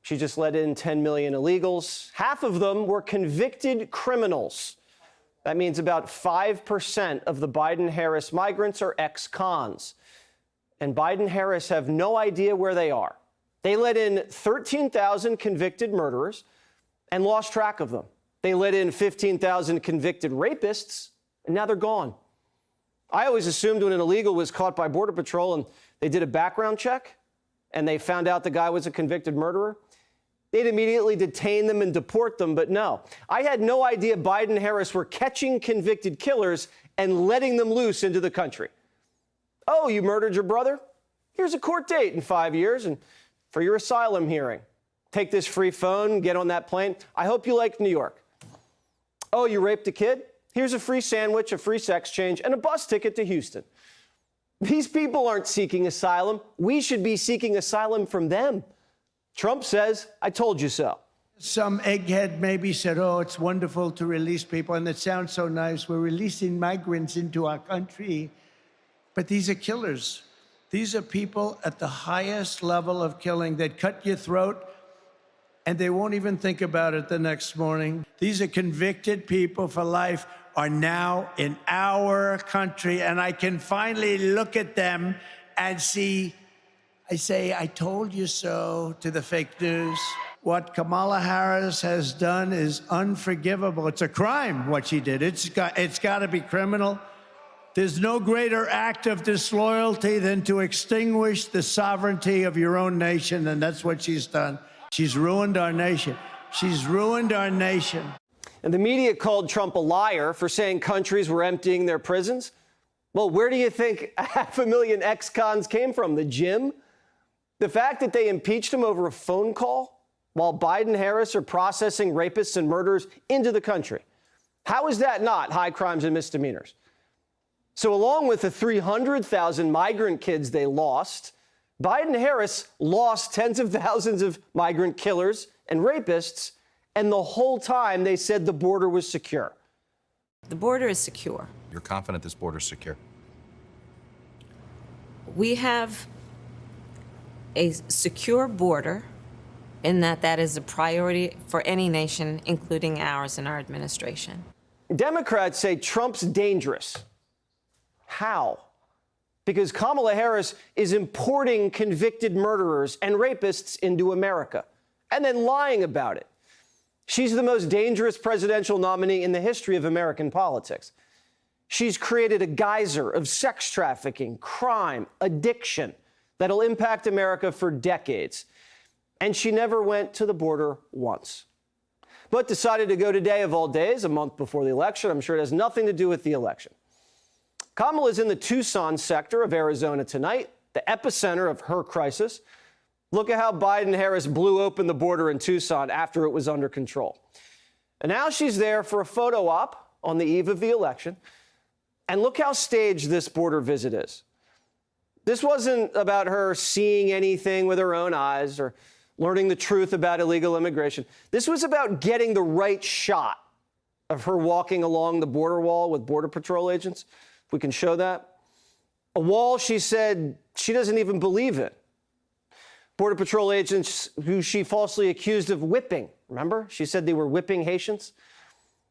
She just let in 10 million illegals. Half of them were convicted criminals. That means about 5% of the Biden-Harris migrants are ex-cons. And Biden-Harris have no idea where they are. They let in 13,000 convicted murderers and lost track of them. They let in 15,000 convicted rapists, and now they're gone. I always assumed when an illegal was caught by Border Patrol and they did a background check and they found out the guy was a convicted murderer, they'd immediately detain them and deport them. But no, I had no idea Biden and Harris were catching convicted killers and letting them loose into the country. Oh, you murdered your brother? Here's a court date in 5 years and for your asylum hearing. Take this free phone, get on that plane. I hope you like New York. Oh, you raped a kid? Here's a free sandwich, a free sex change, and a bus ticket to Houston. These people aren't seeking asylum. We should be seeking asylum from them. Trump says, I told you so. Some egghead maybe said, oh, it's wonderful to release people, and it sounds so nice. We're releasing migrants into our country. But these are killers. These are people at the highest level of killing that cut your throat, and they won't even think about it the next morning. These are convicted people for life, are now in our country, and I can finally look at them and see, I say, I told you so to the fake news. What Kamala Harris has done is unforgivable. It's a crime, what she did. It's got to be criminal. There's no greater act of disloyalty than to extinguish the sovereignty of your own nation, and that's what she's done. She's ruined our nation. She's ruined our nation. And the media called Trump a liar for saying countries were emptying their prisons. Well, where do you think 500,000 ex-cons came from? The gym? The fact that they impeached him over a phone call while Biden and Harris are processing rapists and murderers into the country. How is that not high crimes and misdemeanors? So along with the 300,000 migrant kids they lost, Biden and Harris lost tens of thousands of migrant killers and rapists, and the whole time they said the border was secure. The border is secure. You're confident this border is secure? We have a secure border in that is a priority for any nation, including ours and our administration. Democrats say Trump's dangerous. How? Because Kamala Harris is importing convicted murderers and rapists into America and then lying about it. She's the most dangerous presidential nominee in the history of American politics. She's created a geyser of sex trafficking, crime, addiction that'll impact America for decades. And she never went to the border once, but decided to go today of all days, a month before the election. I'm sure it has nothing to do with the election. Kamala is in the Tucson sector of Arizona tonight, the epicenter of her crisis. Look at how Biden and Harris blew open the border in Tucson after it was under control. And now she's there for a photo op on the eve of the election. And look how staged this border visit is. This wasn't about her seeing anything with her own eyes or learning the truth about illegal immigration. This was about getting the right shot of her walking along the border wall with Border Patrol agents. If we can show that. A wall she said she doesn't even believe in. Border Patrol agents who she falsely accused of whipping. Remember? She said they were whipping Haitians.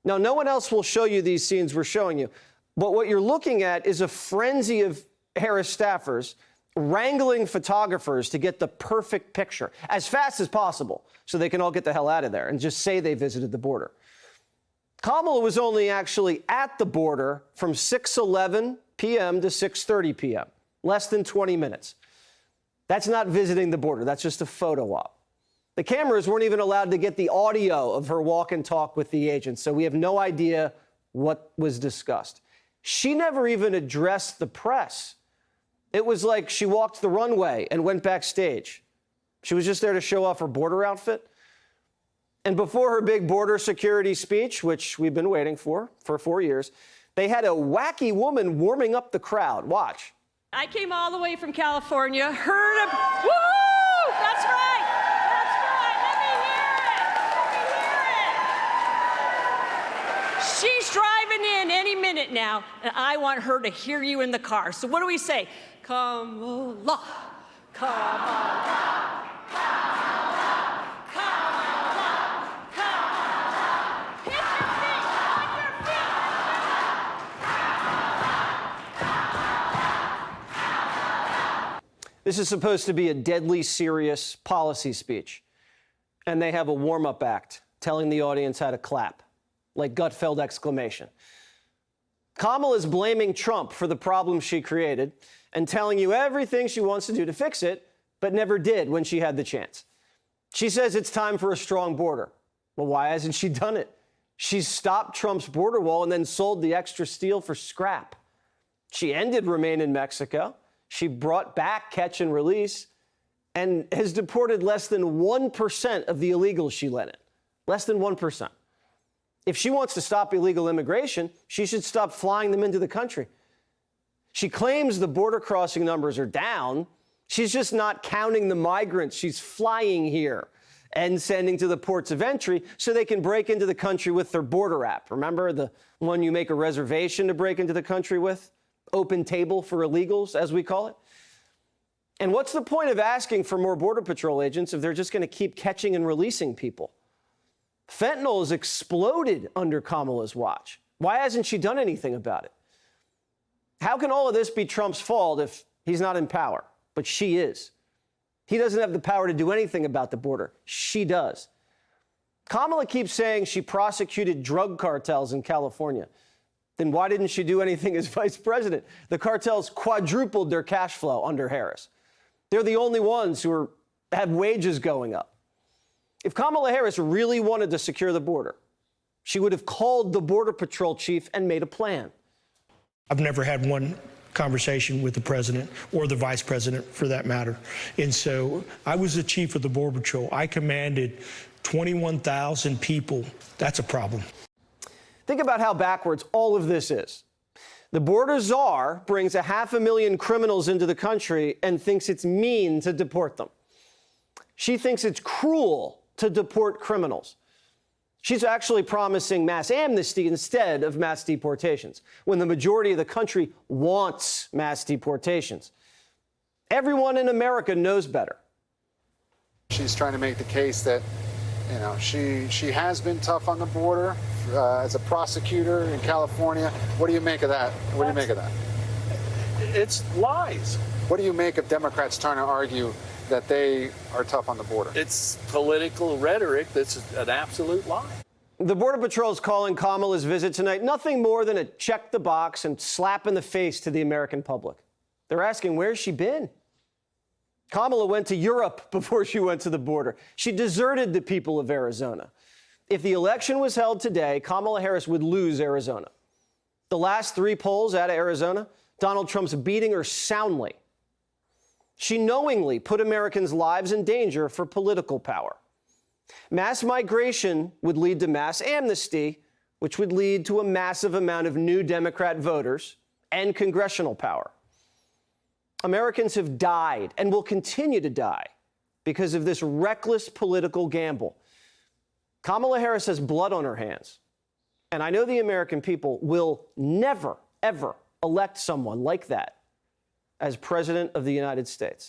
Now, no one else will show you these scenes we're showing you. But what you're looking at is a frenzy of Harris staffers wrangling photographers to get the perfect picture as fast as possible so they can all get the hell out of there and just say they visited the border. Kamala was only actually at the border from 6:11 p.m. to 6:30 p.m., less than 20 minutes. That's not visiting the border. That's just a photo op. The cameras weren't even allowed to get the audio of her walk and talk with the agents, so we have no idea what was discussed. She never even addressed the press. It was like she walked the runway and went backstage. She was just there to show off her border outfit. And before her big border security speech, which we've been waiting for 4 years, they had a wacky woman warming up the crowd. Watch. I came all the way from California, heard of, woo! That's right! That's right! Let me hear it! Let me hear it! She's driving in any minute now, and I want her to hear you in the car. So what do we say? Kamala, Kamala, Kamala, This is supposed to be a deadly serious policy speech. And they have a warm-up act telling the audience how to clap, like Gutfeld exclamation. Kamala is blaming Trump for the problem she created and telling you everything she wants to do to fix it, but never did when she had the chance. She says it's time for a strong border. Well, why hasn't she done it? She's stopped Trump's border wall and then sold the extra steel for scrap. She ended Remain in Mexico. She brought back catch and release and has deported less than 1% of the illegals she let in. Less than 1%. If she wants to stop illegal immigration, she should stop flying them into the country. She claims the border crossing numbers are down. She's just not counting the migrants she's flying here and sending to the ports of entry so they can break into the country with their border app. Remember the one you make a reservation to break into the country with? Open table for illegals, as we call it. And what's the point of asking for more Border Patrol agents if they're just going to keep catching and releasing people? Fentanyl has exploded under Kamala's watch. Why hasn't she done anything about it? How can all of this be Trump's fault if he's not in power? But she is. He doesn't have the power to do anything about the border. She does. Kamala keeps saying she prosecuted drug cartels in California. Then why didn't she do anything as vice president? The cartels quadrupled their cash flow under Harris. They're the only ones who have wages going up. If Kamala Harris really wanted to secure the border, she would have called the Border Patrol chief and made a plan. I've never had one conversation with the president or the vice president for that matter. And so I was the chief of the Border Patrol. I commanded 21,000 people. That's a problem. Think about how backwards all of this is. The border czar brings 500,000 criminals into the country and thinks it's mean to deport them. She thinks it's cruel to deport criminals. She's actually promising mass amnesty instead of mass deportations, when the majority of the country wants mass deportations. Everyone in America knows better. She's trying to make the case that, you know, she has been tough on the border as a prosecutor in California. What do you make of that? What do you make of that? It's lies. What do you make of Democrats trying to argue that they are tough on the border? It's political rhetoric that's an absolute lie. The Border Patrol is calling Kamala's visit tonight nothing more than a check the box and slap in the face to the American public. They're asking, where's she been? Kamala went to Europe before she went to the border. She deserted the people of Arizona. If the election was held today, Kamala Harris would lose Arizona. The last 3 polls out of Arizona, Donald Trump's beating her soundly. She knowingly put Americans' lives in danger for political power. Mass migration would lead to mass amnesty, which would lead to a massive amount of new Democrat voters and congressional power. Americans have died and will continue to die because of this reckless political gamble. Kamala Harris has blood on her hands. And I know the American people will never, ever elect someone like that as President of the United States.